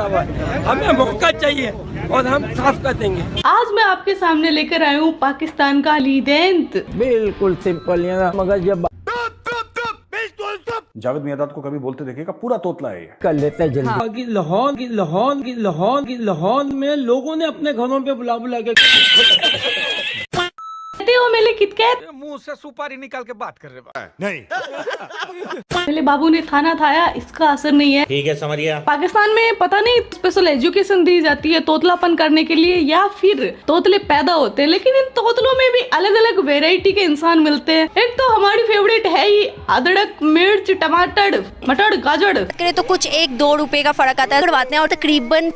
हमें मौका चाहिए और हम साफ कर देंगे। आज मैं आपके सामने लेकर आई हूँ पाकिस्तान का लीदेंत। बिल्कुल सिंपल है ना, मगर जब जावेद मियादाद को कभी बोलते देखिएगा, पूरा तोतला है ये। कर लेते हैं जल्दी। लाहौर में लोगों ने अपने घरों पे बुला बुला के कहते हो मेरे किटकैट मुंह से सुपारी निकाल के बात कर रहे नहीं। मेरे बाबू ने खाना खाया, इसका असर नहीं है। ठीक है, समझ गया। पाकिस्तान में पता नहीं स्पेशल एजुकेशन दी जाती है तोतलापन करने के लिए या फिर तोतले पैदा होते हैं, लेकिन इन तोतलों में भी अलग अलग वेराइटी के इंसान मिलते हैं। एक तो हमारी फेवरेट है ही अदरक, मिर्च, टमाटर, मटर, गाजर। तो कुछ 1-2 रुपए का फर्क आता है बात में, और तकरीबन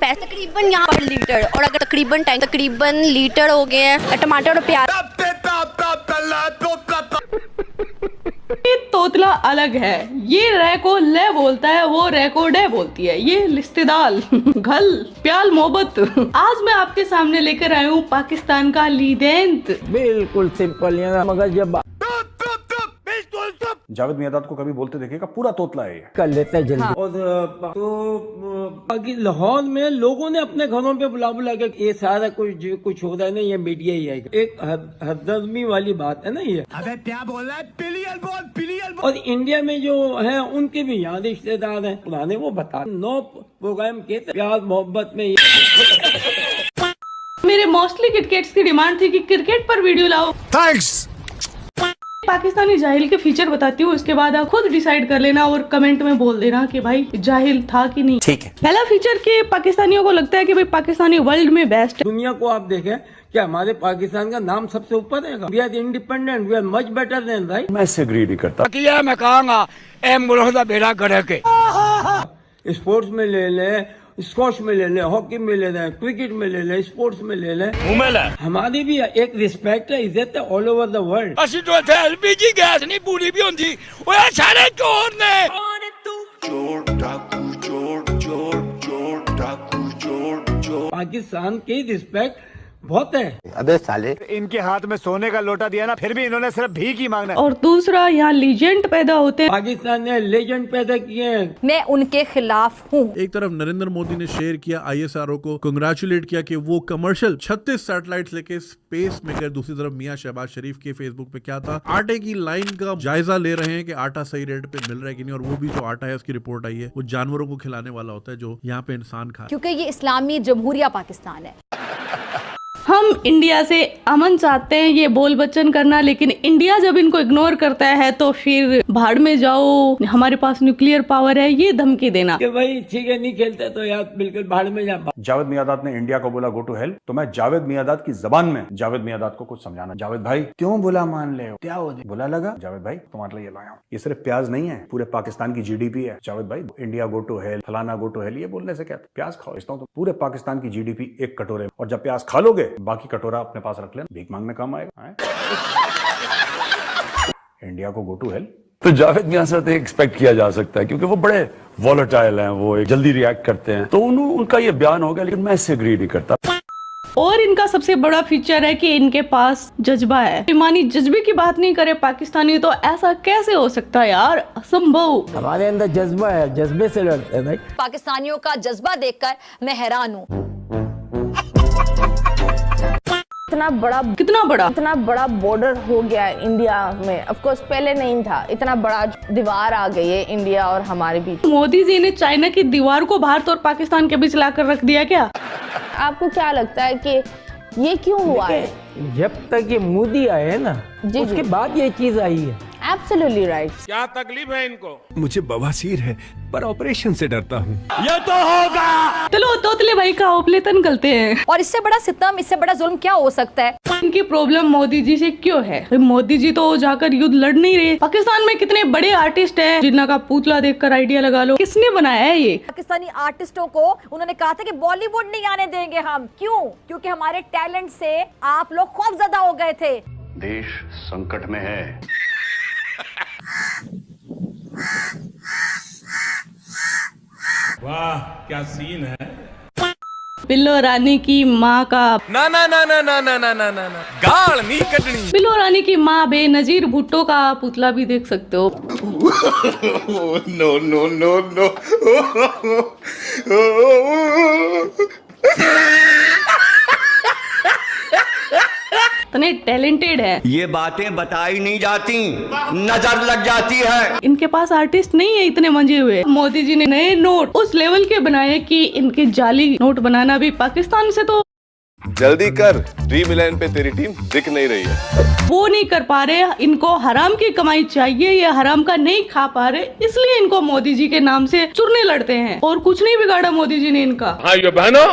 यहाँ पर लीटर, और अगर तकरीबन लीटर हो गए हैं टमाटर और प्याज। ये तोतला अलग है, ये रे को ले बोलता है, वो रे को डे बोलती है। ये लिस्तेदाल घल प्याल मोहब्बत। आज मैं आपके सामने लेकर आई हूँ पाकिस्तान का लीदेंत। बिल्कुल सिंपल है ना, मगर जब जावेद मियादाद को कभी बोलते देखिएगा, पूरा तोतला है ये। कर लेते हैं जल्दी। और लाहौर में लोगों ने अपने घरों पे बुला बुला के ये सारा कुछ हो रहा है ना, ये मीडिया ही है। एक हरदर्मी वाली बात है ना ये। अबे क्या बोल रहा है? पिलियन बोल। और इंडिया में जो है उनके भी यहाँ रिश्तेदार हैं पुराने, वो बता 9 प्रोग्राम के प्यार मोहब्बत में मेरे मोस्टली क्रिकेट्स की डिमांड थी कि क्रिकेट पर वीडियो लाओ। थैंक्स। पाकिस्तानी जाहिल के फीचर बताती हूँ, उसके बाद आप खुद डिसाइड कर लेना और कमेंट में बोल देना कि भाई जाहिल था कि नहीं। ठीक है। पहला फीचर के पाकिस्तानियों को लगता है कि भाई पाकिस्तानी वर्ल्ड में बेस्ट है। दुनिया को आप देखें, क्या हमारे पाकिस्तान का नाम सबसे ऊपर है? We are independent, we are much better than, right? मैं इससे एग्री नहीं करता। किया मैं कहूँगा ए मुल्क बेड़ा करे के। स्पोर्ट्स में ले ले, स्क्वॉश में ले ले, हॉकी में ले ले, क्रिकेट में ले ले, स्पोर्ट्स में ले ले। हमारी भी एक रिस्पेक्ट है, इज्जत है ऑल ओवर द वर्ल्ड। असि तो इत्थे एलपीजी गैस नहीं पूरी भी होंदी। ओए सारे चोर ने। पाकिस्तान की रिस्पेक्ट बहुत है। अबे साले, इनके हाथ में सोने का लोटा दिया ना, फिर भी इन्होंने सिर्फ भीख ही मांगना है। और दूसरा, यहाँ लीजेंड पैदा होते हैं। पाकिस्तान ने लेजेंड पैदा किए हैं। मैं उनके खिलाफ हूँ। एक तरफ नरेंद्र मोदी ने शेयर किया ISRO को कंग्रेचुलेट किया कि वो कमर्शियल 36 सैटेलाइट्स लेके स्पेस में गए। दूसरी तरफ मियां शहबाज शरीफ के फेसबुक पे क्या था, आटे की लाइन का जायजा ले रहे हैं कि आटा सही रेट पे मिल रहा है कि नहीं। और वो भी जो आटा है उसकी रिपोर्ट आई है वो जानवरों को खिलाने वाला होता है जो यहाँ पे इंसान खा। क्योंकि ये इस्लामी जमहूरिया पाकिस्तान है। हम इंडिया से अमन चाहते हैं, ये बोल बच्चन करना, लेकिन इंडिया जब इनको इग्नोर करता है तो फिर भाड़ में जाओ, हमारे पास न्यूक्लियर पावर है, ये धमकी देना कि भाई ठीक है नहीं खेलते तो यार बिल्कुल भाड़ में जा। जावेद मियादाद ने इंडिया को बोला गो टू हेल, तो मैं जावेद मियादाद की जबान में जावेद मियादाद को कुछ समझाना। जावेद भाई क्यों बुला मान ले, क्या हो बुला लगा? जावेद भाई तुम्हारे लिए ये लाया हूं, ये सिर्फ प्याज नहीं है, पूरे पाकिस्तान की GDP है। जावेद भाई इंडिया गो टू हेल, फलाना गो टू हेल, ये बोलने से क्या, प्याज खाओ। इस तो पूरे पाकिस्तान की GDP एक कटोरे, और जब प्याज खा लोगे बाकी कटोरा अपने पास रख लेना, भीख मांगने काम आएगा। इंडिया को गो टू हेल। तो जावेद मियां से तो एक्सपेक्ट किया जा सकता है, क्योंकि वो बड़े वॉलेटाइल हैं, वो जल्दी रिएक्ट करते हैं, तो उनका ये बयान हो गया, लेकिन मैं इससे एग्री नहीं करता। और इनका सबसे बड़ा फीचर है कि इनके पास जज्बा है। ईमानी जज्बे की बात नहीं करे पाकिस्तानी तो ऐसा कैसे हो सकता है यार, असंभव। हमारे अंदर जज्बा है, जज्बे से लड़ते हैं भाई। पाकिस्तानियों का जज्बा देखकर मैं हैरान हूँ। इतना बड़ा बॉर्डर हो गया है इंडिया में। ऑफ कोर्स पहले नहीं था, इतना बड़ा दीवार आ गई है इंडिया और हमारे बीच। मोदी जी ने चाइना की दीवार को भारत और पाकिस्तान के बीच लाकर रख दिया क्या? आपको क्या लगता है कि ये क्यों हुआ है? जब तक ये मोदी आए हैं ना, उसके बाद ये चीज आई है। Absolutely right. क्या तकलीफ है इनको? मुझे बवासीर है, पर ऑपरेशन से डरता हूँ। ये तो होगा। चलो तोतले भाई का ओपलेतन करते हैं। और इससे बड़ा सितम, इससे बड़ा जुल्म क्या हो सकता है? इनकी प्रॉब्लम मोदी जी से क्यों है? मोदी जी तो जाकर युद्ध लड़ नहीं रहे। पाकिस्तान में कितने बड़े आर्टिस्ट हैं जिनका पुतला देखकर आइडिया लगा लो। किसने बनाया है ये? पाकिस्तानी आर्टिस्टों को उन्होंने कहा था कि बॉलीवुड नहीं आने देंगे हम। क्यों? क्योंकि हमारे टैलेंट से आप लोग खौफजदा हो गए थे। देश संकट में है। वाह क्या सीन है। बिल्लो रानी की माँ का ना ना ना ना ना ना ना ना ना ना गाल नहीं कटनी। बिल्लो रानी की माँ बेनजीर भुट्टो का पुतला भी देख सकते हो। No no no no talented है। ये बातें बताई नहीं जाती, नजर लग जाती है। इनके पास आर्टिस्ट नहीं है इतने मंजे हुए। मोदी जी ने नए नोट उस लेवल के बनाए कि इनके जाली नोट बनाना भी पाकिस्तान से तो जल्दी कर, ड्रीम 11 पे तेरी टीम दिख नहीं रही है। वो नहीं कर पा रहे। इनको हराम की कमाई चाहिए, ये हराम का नहीं खा पा रहे, इसलिए इनको मोदी जी के नाम से चुनने लड़ते हैं। और कुछ नहीं बिगाड़ा मोदी जी ने इनका। भाइयों बहनों,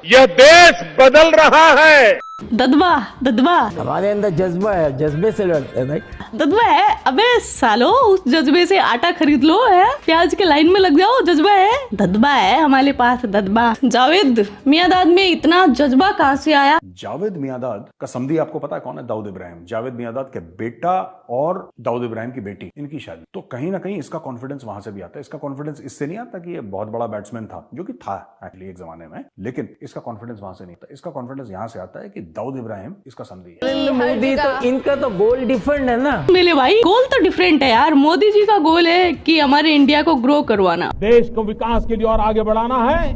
यह देश बदल रहा है। ददबा ददबा हमारे अंदर जज्बा है, जज्बे से लड़ते हैं भाई। ददबा है। अबे सालो, उस जज्बे से आटा खरीद लो है, प्याज के लाइन में लग जाओ। जज्बा है, ददबा है हमारे पास, ददबा। जावेद मियांदाद में इतना जज्बा कहाँ से आया? जावेद मियांदाद का समधी आपको पता है कौन है? दाऊद इब्राहिम। जावेद मियांदाद के बेटा और दाऊद इब्राहिम की बेटी, इनकी शादी। तो कहीं ना कहीं इसका कॉन्फिडेंस वहां से भी आता है। इसका कॉन्फिडेंस इससे नहीं आता कि ये बहुत बड़ा बैट्समैन था, जो कि था एक्चुअली एक जमाने में, लेकिन इसका कॉन्फिडेंस वहां से नहीं आता। इसका कॉन्फिडेंस यहां से आता है कि दाऊद इब्राहिम इसका समधी है। नरेंद्र मोदी तो इनका तो गोल डिफरेंट है ना। मेरे भाई गोल तो डिफरेंट है यार। मोदी जी का गोल है कि हमारे इंडिया को ग्रो करवाना। देश को विकास के लिए और आगे बढ़ाना है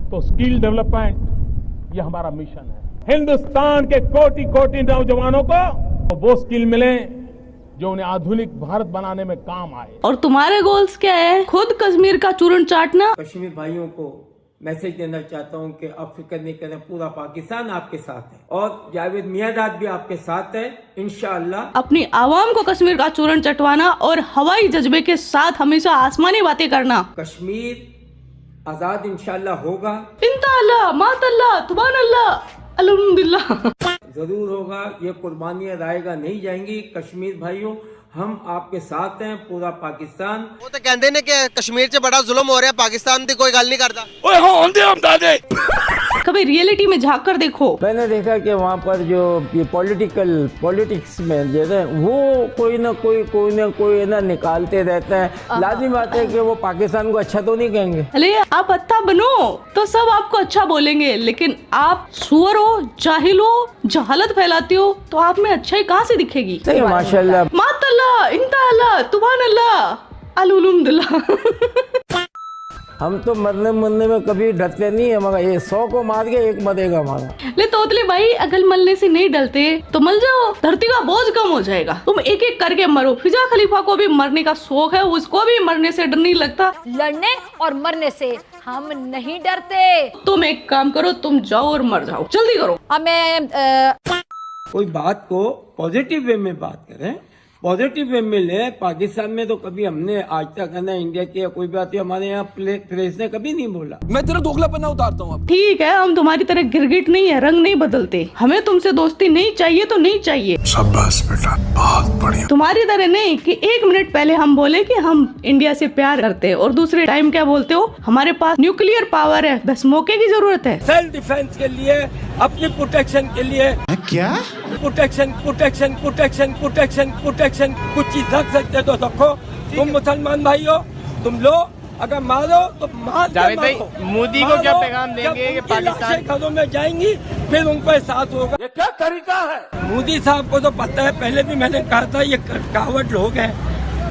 तो स्किल डेवलपमेंट, ये हमारा मिशन है। हिंदुस्तान के कोटि कोटि नौजवानों को वो स्किल मिले जो उन्हें आधुनिक भारत बनाने में काम आए। और तुम्हारे गोल्स क्या है? खुद कश्मीर का चूर्ण चाटना। कश्मीर भाइयों को मैसेज देना चाहता हूं कि आप फिक्र नहीं करें, पूरा पाकिस्तान आपके साथ है और जावेद मियांदाद भी आपके साथ है इंशाअल्लाह। अपनी आवाम को कश्मीर का चूर्ण चटवाना और हवाई जज्बे के साथ हमेशा आसमानी बातें करना। कश्मीर आजाद इंशाअल्लाह होगा। इंशाअल्लाह, मातल्लाह, सुभान अल्लाह, अल्हम्दुलिल्लाह। जरूर होगा, ये कुर्बानियां रायगा नहीं जाएंगी। कश्मीर भाइयों, हम आपके साथ हैं, पूरा पाकिस्तान। वो तो कहते ने कि कश्मीर से बड़ा जुल्म हो रहा है, पाकिस्तान से कोई गल नहीं करता। ओए हो होंदे हम दादे। कभी रियलिटी में झांक कर देखो। मैंने देखा कि वहाँ पर जो ये पॉलिटिक्स में जो है वो कोई ना कोई ना निकालते रहते हैं। लाजिम बात है कि वो पाकिस्तान को अच्छा तो नहीं कहेंगे। अरे आप अच्छा बनो तो सब आपको अच्छा बोलेंगे, लेकिन आप सुअर हो, जाहिल हो, जहालत फैलाते हो तो आप में अच्छाई कहाँ से दिखेगी? सही है, माशाल्लाह, मातल्लाह, इंशाअल्लाह, सुभान अल्लाह, अल्हम्दुलिल्लाह। हम तो मरने में कभी डरते नहीं है, मगर ये 100 को मार के एक मरेगा हमारा। ले तोतले भाई, अगर मरने से नहीं डरते तो मर जाओ, धरती का बोझ कम हो जाएगा। तुम एक एक करके मरो। फिजा खलीफा को भी मरने का शौक है, उसको भी मरने से डर नहीं लगता। लड़ने और मरने से हम नहीं डरते। तुम एक काम करो, तुम जाओ और मर जाओ, जल्दी करो। हमें कोई बात को पॉजिटिव वे में बात करें, पॉजिटिव वे में ले। पाकिस्तान में तो कभी हमने आज तक है ना इंडिया की कोई बात हमारे यहाँ प्रेस ने कभी नहीं बोला। मैं तेरा दोगलापना उतारता हूँ। ठीक है, हम तुम्हारी तरह गिरगिट नहीं है, रंग नहीं बदलते। हमें तुमसे दोस्ती नहीं चाहिए तो नहीं चाहिए। शाबाश बेटा, बहुत बढ़िया। तुम्हारी तरह नहीं कि 1 मिनट पहले हम बोले कि हम इंडिया से प्यार करते हैं और दूसरे टाइम क्या बोलते हो, हमारे पास न्यूक्लियर पावर है, बस मौके की जरूरत है। सेल्फ डिफेंस के लिए, अपनी प्रोटेक्शन के लिए। क्या? प्रोटेक्शन कुछ चीज रख सकते तो रखो। तुम मुसलमान भाई हो, तुम लो, अगर मारो तो मार। जावेद भाई, मोदी को क्या पैगाम देंगे कि पाकिस्तान घरों में जाएंगी, फिर उनको एहसास होगा। ये क्या तरीका है? मोदी साहब को तो पता है, पहले भी मैंने कहा था, ये कावड़ लोग हैं,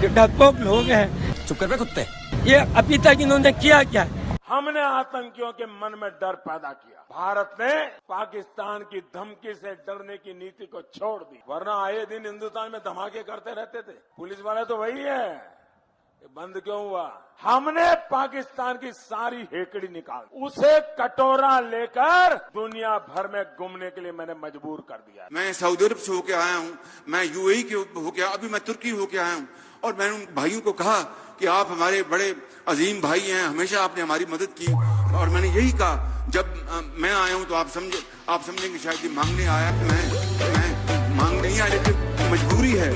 डरपोक लोग हैं। चुप कर बे कुत्ते। ये अभी तक इन्होंने किया क्या? हमने आतंकियों के मन में डर पैदा किया। भारत ने पाकिस्तान की धमकी से डरने की नीति को छोड़ दी, वरना आए दिन हिंदुस्तान में धमाके करते रहते थे। पुलिस वाले तो वही है, ये बंद क्यों हुआ? हमने पाकिस्तान की सारी हेकड़ी निकाल, उसे कटोरा लेकर दुनिया भर में घूमने के लिए मैंने मजबूर कर दिया। मैं सऊदी अरब से होके आया हूँ, मैं यूएई के होके, अभी मैं तुर्की होके आया हूँ, और मैंने उन भाइयों को कहा कि आप हमारे बड़े अजीम भाई हैं, हमेशा आपने हमारी मदद की। और मैंने यही कहा, जब मैं आया हूं तो आप समझेंगे शायद ये मांगने आया। मैं मांग नहीं आया, लेकिन मजबूरी है।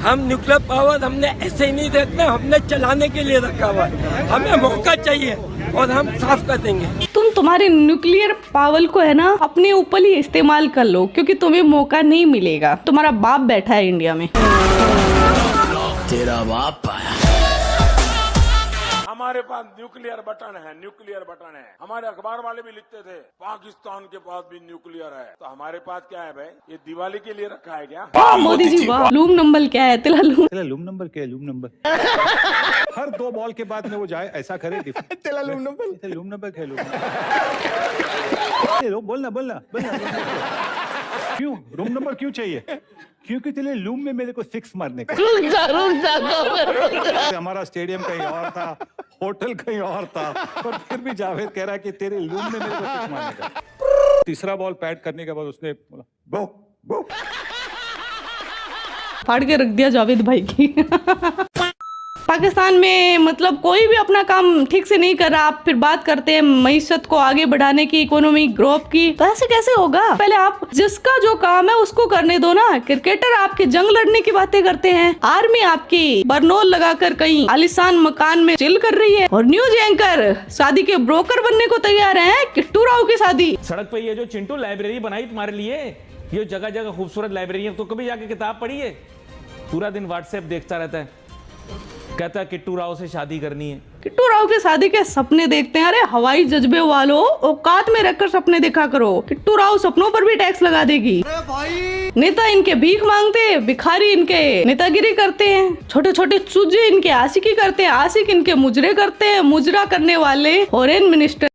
हम न्यूक्लियर पावर हमने ऐसे ही नहीं देखना, हमने चलाने के लिए रखा हुआ है। हमें मौका चाहिए और हम साफ कर देंगे। तुम तुम्हारे न्यूक्लियर पावर को है ना अपने ऊपर ही इस्तेमाल कर लो, क्योंकि तुम्हें मौका नहीं मिलेगा। तुम्हारा बाप बैठा है इंडिया में। तेरा बाप आया। हमारे पास न्यूक्लियर बटन है। हमारे अखबार वाले भी लिखते थे पाकिस्तान के पास भी न्यूक्लियर है, तो हमारे पास क्या है भाई? ये दिवाली के लिए रखा है क्या? मोदी जी वाह। लूम नंबर क्या है? लूम नंबर क्या है? लूम नंबर हर 2 बॉल के बाद में वो जाए ऐसा करे। लूम नंबर क्या है? बोलना क्यों रूम नंबर क्यों चाहिए? क्योंकि तेरे लूम में मेरे को 6 मारने का। हमारा स्टेडियम कहीं और था, होटल कहीं और था, पर फिर भी जावेद कह रहा है कि तेरे लूम में मेरे को 6 मारने का। तीसरा बॉल पैड करने के बाद उसने बोला बो बो, फाड़ के रख दिया जावेद भाई की। पाकिस्तान में मतलब कोई भी अपना काम ठीक से नहीं कर रहा, आप फिर बात करते हैं मईशत को आगे बढ़ाने की, इकोनॉमी ग्रोथ की, तो ऐसे कैसे होगा? पहले आप जिसका जो काम है उसको करने दो ना। क्रिकेटर आपके जंग लड़ने की बातें करते हैं, आर्मी आपकी बरनोल लगाकर कहीं आलीशान मकान में चिल कर रही है, और न्यूज एंकर शादी के ब्रोकर बनने को तैयार है। किट्टू राव की शादी। सड़क पे ये जो चिंटू लाइब्रेरी बनाई तुम्हारे लिए, ये जगह जगह खूबसूरत लाइब्रेरी है, तो कभी जाके किताब पढ़ी है? पूरा दिन व्हाट्सएप देखता रहता है, कहता है किट्टू राव से शादी करनी है। किट्टू राव के शादी के सपने देखते हैं। अरे हवाई जज्बे वालों, औकात में रहकर सपने देखा करो। किट्टू राव सपनों पर भी टैक्स लगा देगी। नेता इनके भीख मांगते, भिखारी इनके नेतागिरी करते हैं, छोटे छोटे चूजे इनके आशिकी करते हैं, आशिक इनके मुजरे करते हैं। मुजरा करने वाले फॉरेन मिनिस्टर